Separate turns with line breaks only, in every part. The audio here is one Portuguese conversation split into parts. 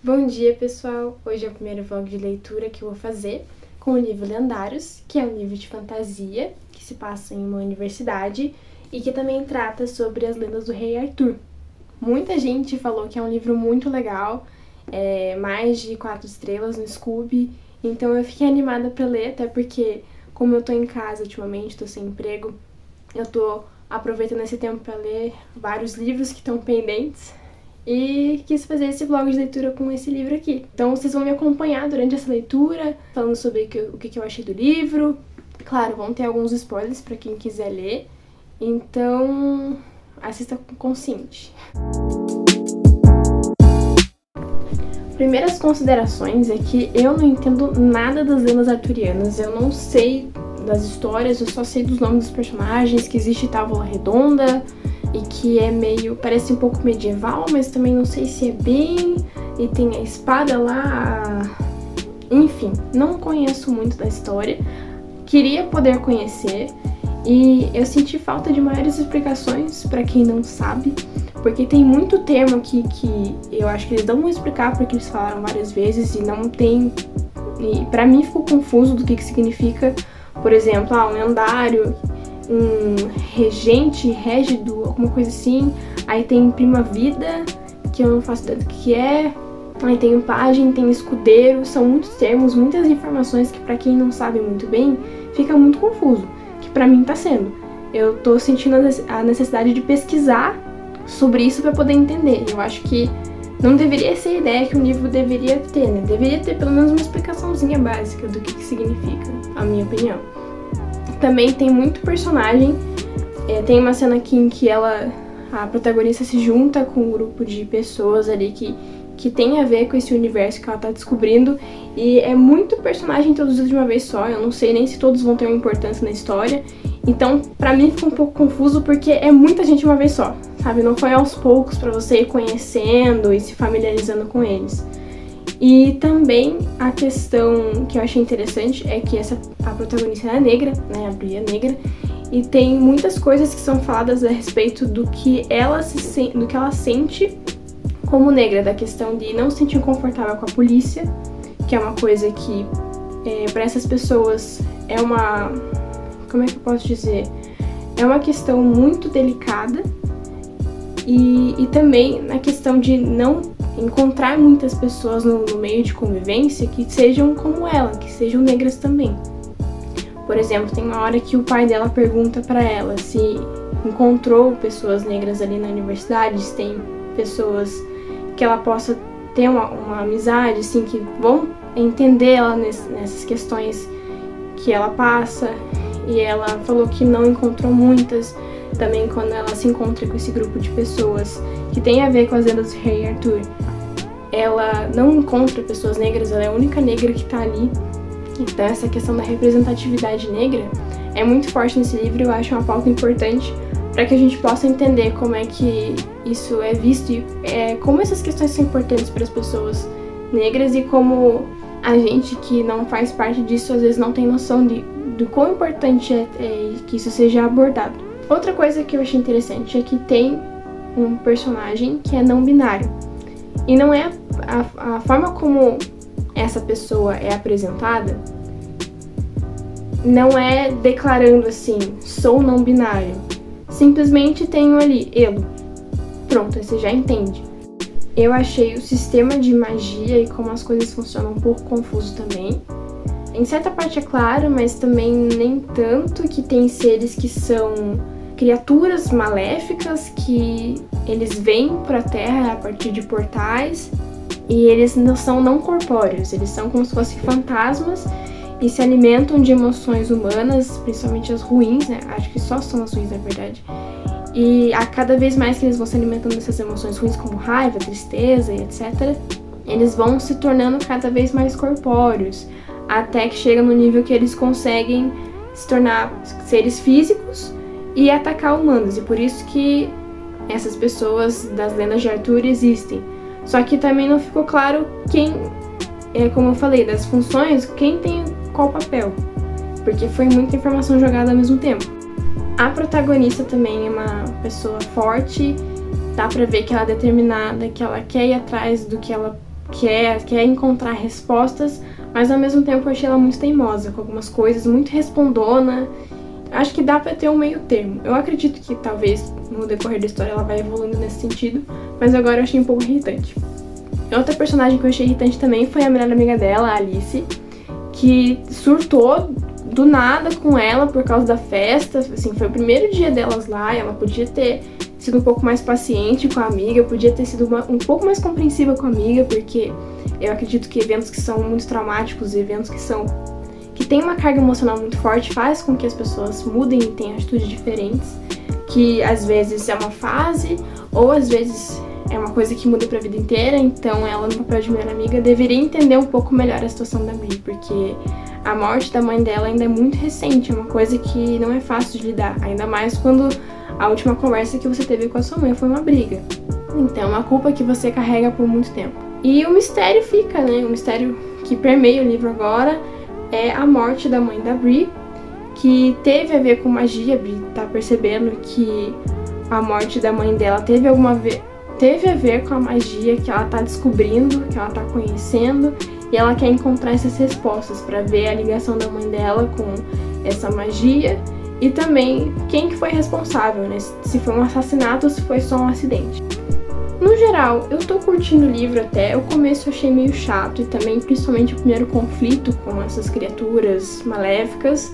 Bom dia, pessoal! Hoje é o primeiro vlog de leitura que eu vou fazer com o livro Lendários, que é um livro de fantasia que se passa em uma universidade e que também trata sobre as lendas do Rei Arthur. Muita gente falou que é um livro muito legal, mais de 4 estrelas no Scooby, então eu fiquei animada para ler, até porque, como eu tô em casa ultimamente, tô sem emprego, eu tô aproveitando esse tempo para ler vários livros que estão pendentes. E quis fazer esse vlog de leitura com esse livro aqui. Então vocês vão me acompanhar durante essa leitura, falando sobre o que eu achei do livro. Claro, vão ter alguns spoilers para quem quiser ler. Então, assista consciente. Primeiras considerações é que eu não entendo nada das lendas arturianas. Eu não sei das histórias, eu só sei dos nomes dos personagens, que existe Távola Redonda e que é meio, parece um pouco medieval, mas também não sei se é bem, e tem a espada lá, enfim, não conheço muito da história, queria poder conhecer, e eu senti falta de maiores explicações para quem não sabe, porque tem muito termo aqui que eu acho que eles não vão explicar porque eles falaram várias vezes e não tem, e pra mim ficou confuso do que significa, por exemplo, um lendário, um regente, régido, alguma coisa assim. Aí tem prima-vida, que eu não faço ideia do que é. Aí tem o pajem, tem escudeiro. São muitos termos, muitas informações que pra quem não sabe muito bem, fica muito confuso. Que pra mim tá sendo. Eu tô sentindo a necessidade de pesquisar sobre isso pra poder entender. Eu acho que não deveria ser a ideia que um livro deveria ter, né? Deveria ter pelo menos uma explicaçãozinha básica do que significa, a minha opinião. Também tem muito personagem, tem uma cena aqui em que a protagonista se junta com um grupo de pessoas ali que tem a ver com esse universo que ela tá descobrindo, e é muito personagem introduzido de uma vez só, eu não sei nem se todos vão ter uma importância na história, então pra mim fica um pouco confuso porque é muita gente de uma vez só, sabe? Não foi aos poucos pra você ir conhecendo e se familiarizando com eles. E também a questão que eu achei interessante é que a protagonista é negra, né, a Bria é negra, e tem muitas coisas que são faladas a respeito do que ela sente como negra, da questão de não se sentir confortável com a polícia, que é uma coisa que para essas pessoas é uma, como é que eu posso dizer, é uma questão muito delicada, e também na questão de não encontrar muitas pessoas no meio de convivência que sejam como ela, que sejam negras também. Por exemplo, tem uma hora que o pai dela pergunta pra ela se encontrou pessoas negras ali na universidade, se tem pessoas que ela possa ter uma amizade, assim, que vão entender ela nessas questões que ela passa. E ela falou que não encontrou muitas. Também quando ela se encontra com esse grupo de pessoas que tem a ver com as lendas do Rei Arthur, ela não encontra pessoas negras, ela é a única negra que tá ali. Então essa questão da representatividade negra é muito forte nesse livro, eu acho uma pauta importante para que a gente possa entender como é que isso é visto e como essas questões são importantes para as pessoas negras e como a gente que não faz parte disso às vezes não tem noção do quão importante é que isso seja abordado. Outra coisa que eu achei interessante é que tem um personagem que é não binário. E não é a forma como essa pessoa é apresentada, não é declarando assim, sou não binário. Simplesmente tenho ali, elo. Pronto, aí você já entende. Eu achei o sistema de magia e como as coisas funcionam um pouco confuso também. Em certa parte é claro, mas também nem tanto, que tem seres que são criaturas maléficas que eles vêm para a Terra a partir de portais e eles não são não corpóreos, eles são como se fossem fantasmas e se alimentam de emoções humanas, principalmente as ruins, né? Acho que só são as ruins, na verdade. E a cada vez mais que eles vão se alimentando dessas emoções ruins, como raiva, tristeza e etc., eles vão se tornando cada vez mais corpóreos, até que chega no nível que eles conseguem se tornar seres físicos e atacar humanos, e por isso que essas pessoas das lendas de Arthur existem. Só que também não ficou claro quem, como eu falei, das funções, quem tem qual papel, porque foi muita informação jogada ao mesmo tempo. A protagonista também é uma pessoa forte, dá pra ver que ela é determinada, que ela quer ir atrás do que ela quer encontrar respostas, mas ao mesmo tempo eu achei ela muito teimosa, com algumas coisas, muito respondona. Acho que dá pra ter um meio termo. Eu acredito que talvez no decorrer da história ela vai evoluindo nesse sentido, mas agora eu achei um pouco irritante. Outra personagem que eu achei irritante também foi a melhor amiga dela, a Alice, que surtou do nada com ela por causa da festa. Assim, foi o primeiro dia delas lá e ela podia ter sido um pouco mais paciente com a amiga, podia ter sido um pouco mais compreensiva com a amiga, porque eu acredito que eventos que são muito traumáticos, eventos que têm uma carga emocional muito forte, faz com que as pessoas mudem e tenham atitudes diferentes, que às vezes é uma fase, ou às vezes é uma coisa que muda pra vida inteira. Então ela, no papel de melhor amiga, deveria entender um pouco melhor a situação da Bri, porque a morte da mãe dela ainda é muito recente, é uma coisa que não é fácil de lidar, ainda mais quando a última conversa que você teve com a sua mãe foi uma briga. Então é uma culpa que você carrega por muito tempo. E o mistério fica, né? O mistério que permeia o livro agora é a morte da mãe da Bri, que teve a ver com magia. A Bri tá percebendo que a morte da mãe dela teve a ver com a magia que ela tá descobrindo, que ela tá conhecendo, e ela quer encontrar essas respostas para ver a ligação da mãe dela com essa magia e também quem que foi responsável, né? Se foi um assassinato ou se foi só um acidente. No geral, eu tô curtindo o livro até. O começo eu achei meio chato e também, principalmente, o primeiro conflito com essas criaturas maléficas.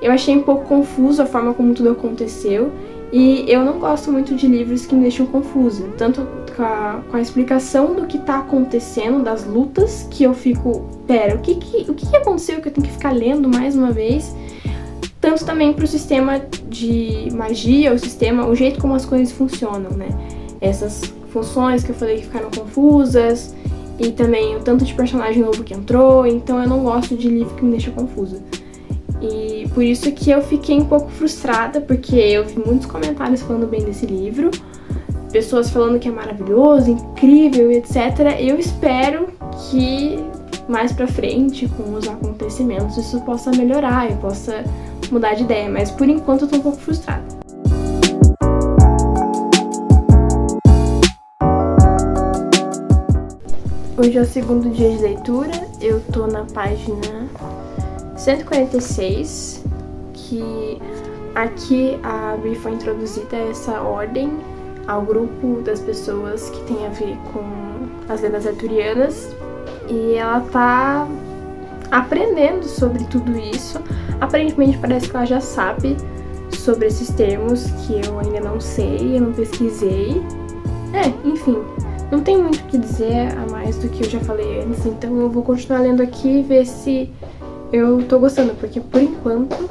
Eu achei um pouco confuso a forma como tudo aconteceu e eu não gosto muito de livros que me deixam confusa, tanto com a explicação do que tá acontecendo, das lutas, que eu fico, pera, o que aconteceu que eu tenho que ficar lendo mais uma vez? Tanto também pro sistema de magia, o jeito como as coisas funcionam, né? Essas funções que eu falei que ficaram confusas, e também o tanto de personagem novo que entrou, então eu não gosto de livro que me deixa confusa. E por isso que eu fiquei um pouco frustrada, porque eu vi muitos comentários falando bem desse livro, pessoas falando que é maravilhoso, incrível, etc. Eu espero que mais pra frente, com os acontecimentos, isso possa melhorar, eu possa mudar de ideia, mas por enquanto eu tô um pouco frustrada. Hoje é o segundo dia de leitura, eu tô na página 146, que aqui a Bri foi introduzida a essa ordem, ao grupo das pessoas que tem a ver com as lendas arturianas, e ela tá aprendendo sobre tudo isso. Aparentemente parece que ela já sabe sobre esses termos que eu ainda não sei, eu não pesquisei. Enfim, não tem muito o que dizer a mais do que eu já falei antes, então eu vou continuar lendo aqui e ver se eu tô gostando, porque por enquanto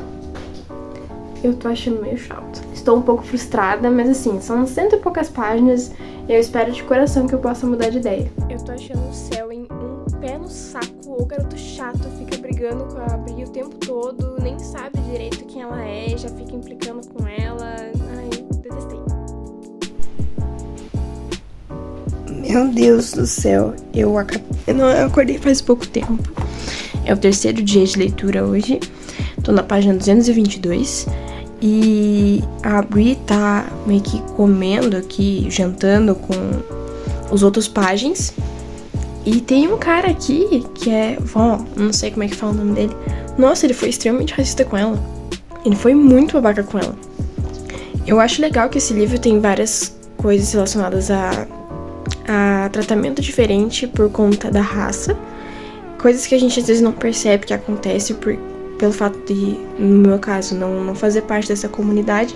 eu tô achando meio chato. Estou um pouco frustrada, mas assim, são 100 e poucas páginas e eu espero de coração que eu possa mudar de ideia. Eu tô achando o céu em um pé no saco. O garoto chato fica brigando com a Bri o tempo todo, nem sabe direito quem ela é, já fica implicando com ela. Ai, detestei.
Meu Deus do céu, eu acordei faz pouco tempo. É o terceiro dia de leitura hoje. Tô na página 222. E a Bri tá meio que comendo aqui, jantando com os outros pajens. E tem um cara aqui que é não sei como é que fala o nome dele. Nossa, ele foi extremamente racista com ela. Ele foi muito babaca com ela. Eu acho legal que esse livro tem várias coisas relacionadas a tratamento diferente por conta da raça. Coisas que a gente às vezes não percebe que acontece pelo fato de, no meu caso, não fazer parte dessa comunidade.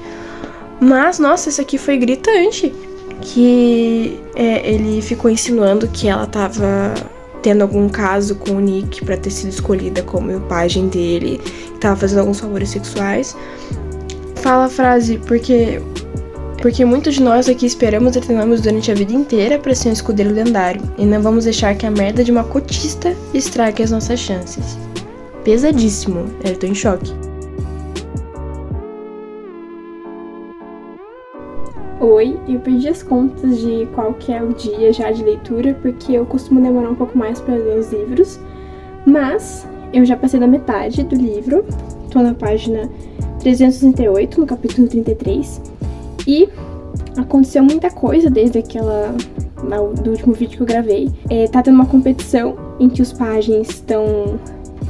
Mas, nossa, isso aqui foi gritante. Que ele ficou insinuando que ela tava tendo algum caso com o Nick pra ter sido escolhida como o pajem dele, que tava fazendo alguns favores sexuais. Fala a frase, porque muitos de nós aqui esperamos e treinamos durante a vida inteira pra ser um escudeiro lendário, e não vamos deixar que a merda de uma cotista estrague as nossas chances. Pesadíssimo, eu tô em choque.
Oi, eu perdi as contas de qual que é o dia já de leitura, porque eu costumo demorar um pouco mais para ler os livros, mas eu já passei da metade do livro, tô na página 368, no capítulo 33, e aconteceu muita coisa desde aquela do último vídeo que eu gravei. Tá tendo uma competição em que os pajens estão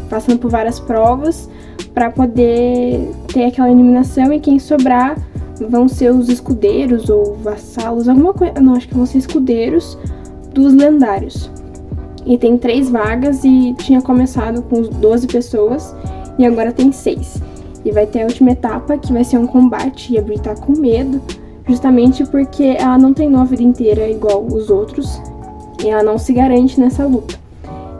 passando por várias provas para poder ter aquela eliminação, e quem sobrar vão ser os escudeiros ou vassalos, alguma coisa, não, acho que vão ser escudeiros dos lendários. E tem 3 vagas e tinha começado com 12 pessoas e agora tem 6. E vai ter a última etapa, que vai ser um combate, e a Bri tá com medo, justamente porque ela não treinou a vida inteira igual os outros e ela não se garante nessa luta.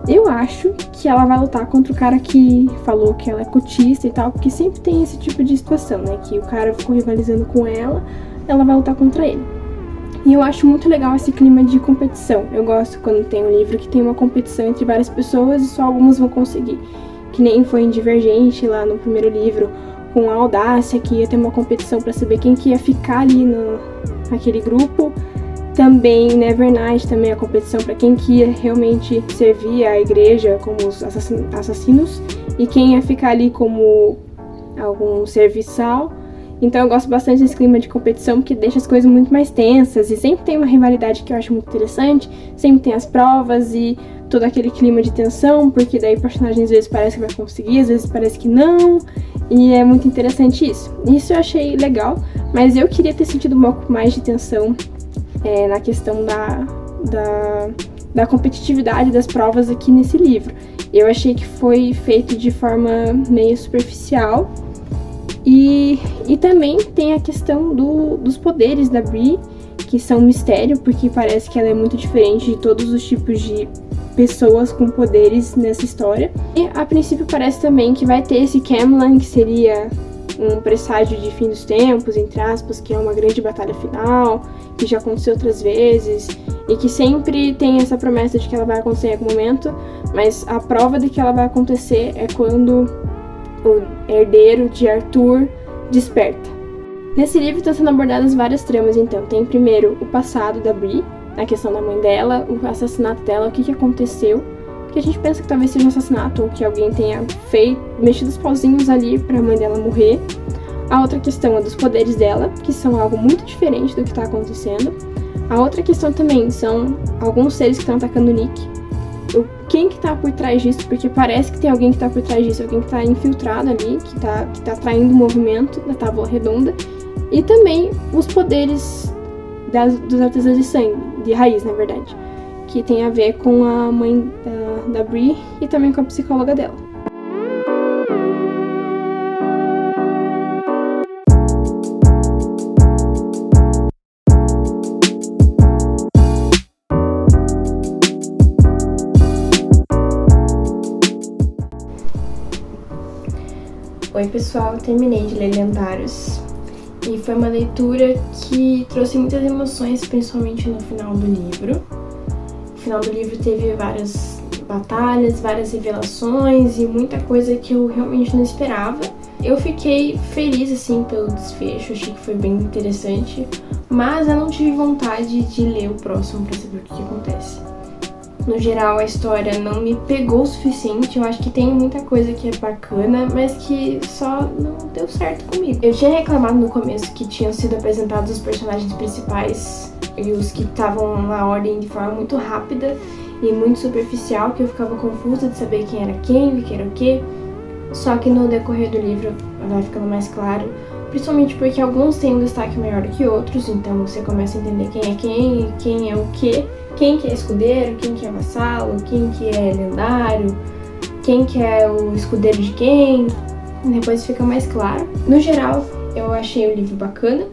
Eu acho que ela vai lutar contra o cara que falou que ela é cotista e tal, porque sempre tem esse tipo de situação, né? Que o cara ficou rivalizando com ela vai lutar contra ele. E eu acho muito legal esse clima de competição. Eu gosto quando tem um livro que tem uma competição entre várias pessoas e só algumas vão conseguir. Que nem foi em Divergente, lá no primeiro livro, com a Audácia, que ia ter uma competição para saber quem que ia ficar ali naquele grupo. Também Nevernight, também a competição para quem que ia realmente servir a igreja como os assassinos e quem ia ficar ali como algum serviçal. Então eu gosto bastante desse clima de competição, porque deixa as coisas muito mais tensas, e sempre tem uma rivalidade que eu acho muito interessante, sempre tem as provas e todo aquele clima de tensão, porque daí o personagem às vezes parece que vai conseguir, às vezes parece que não, e é muito interessante isso. Isso eu achei legal, mas eu queria ter sentido um pouco mais de tensão na questão da competitividade das provas aqui nesse livro. Eu achei que foi feito de forma meio superficial. E também tem a questão dos poderes da Bri, que são um mistério, porque parece que ela é muito diferente de todos os tipos de pessoas com poderes nessa história. E a princípio parece também que vai ter esse Camelin, que seria um presságio de fim dos tempos, entre aspas, que é uma grande batalha final, que já aconteceu outras vezes, e que sempre tem essa promessa de que ela vai acontecer em algum momento, mas a prova de que ela vai acontecer é quando o herdeiro de Arthur desperta. Nesse livro estão sendo abordadas várias tramas, então. Tem primeiro o passado da Bri, a questão da mãe dela, o assassinato dela, o que aconteceu, porque a gente pensa que talvez seja um assassinato, ou que alguém tenha mexido os pauzinhos ali pra mãe dela morrer. A outra questão é dos poderes dela, que são algo muito diferente do que tá acontecendo. A outra questão também são alguns seres que estão atacando o Nick. Quem que tá por trás disso, porque parece que tem alguém que tá por trás disso, alguém que tá infiltrado ali, que tá traindo o movimento da Távola Redonda. E também os poderes dos artesãos de sangue, de raiz, na verdade, que tem a ver com a mãe da Bri e também com a psicóloga dela. Oi pessoal, terminei de ler Lendários e foi uma leitura que trouxe muitas emoções, principalmente no final do livro. O final do livro teve várias batalhas, várias revelações e muita coisa que eu realmente não esperava. Eu fiquei feliz assim pelo desfecho, achei que foi bem interessante, mas eu não tive vontade de ler o próximo para saber o que acontece. No geral, a história não me pegou o suficiente. Eu acho que tem muita coisa que é bacana, mas que só não deu certo comigo. Eu tinha reclamado no começo que tinham sido apresentados os personagens principais e os que estavam na ordem de forma muito rápida e muito superficial, que eu ficava confusa de saber quem era quem, o que era o quê. Só que no decorrer do livro vai ficando mais claro, principalmente porque alguns têm um destaque maior do que outros, então você começa a entender quem é o quê. Quem que é escudeiro, quem que é vassalo, quem que é lendário, quem que é o escudeiro de quem, depois fica mais claro. No geral, eu achei o livro bacana.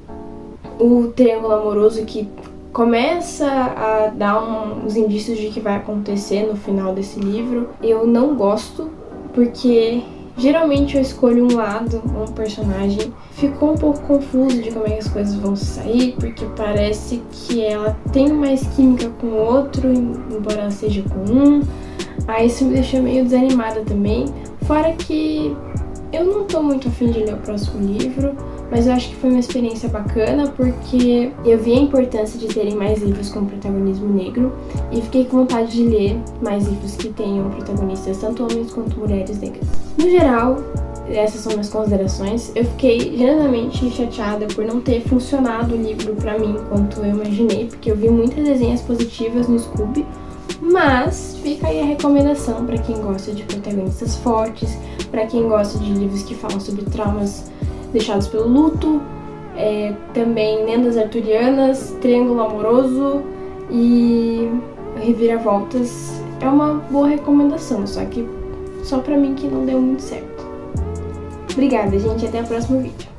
O triângulo amoroso que começa a dar uns indícios de que vai acontecer no final desse livro, eu não gosto, porque geralmente eu escolho um lado, um personagem. Ficou um pouco confuso de como é que as coisas vão sair, porque parece que ela tem mais química com o outro, embora ela seja com um. Aí isso me deixou meio desanimada também. Fora que eu não tô muito afim de ler o próximo livro, mas eu acho que foi uma experiência bacana, porque eu vi a importância de terem mais livros com protagonismo negro e fiquei com vontade de ler mais livros que tenham protagonistas tanto homens quanto mulheres negras. No geral, essas são minhas considerações. Eu fiquei genuinamente chateada por não ter funcionado o livro pra mim quanto eu imaginei, porque eu vi muitas resenhas positivas no Scooby, mas fica aí a recomendação pra quem gosta de protagonistas fortes, pra quem gosta de livros que falam sobre traumas deixados pelo luto, também lendas arturianas, triângulo amoroso e reviravoltas. É uma boa recomendação, só pra mim que não deu muito certo. Obrigada, gente. Até o próximo vídeo.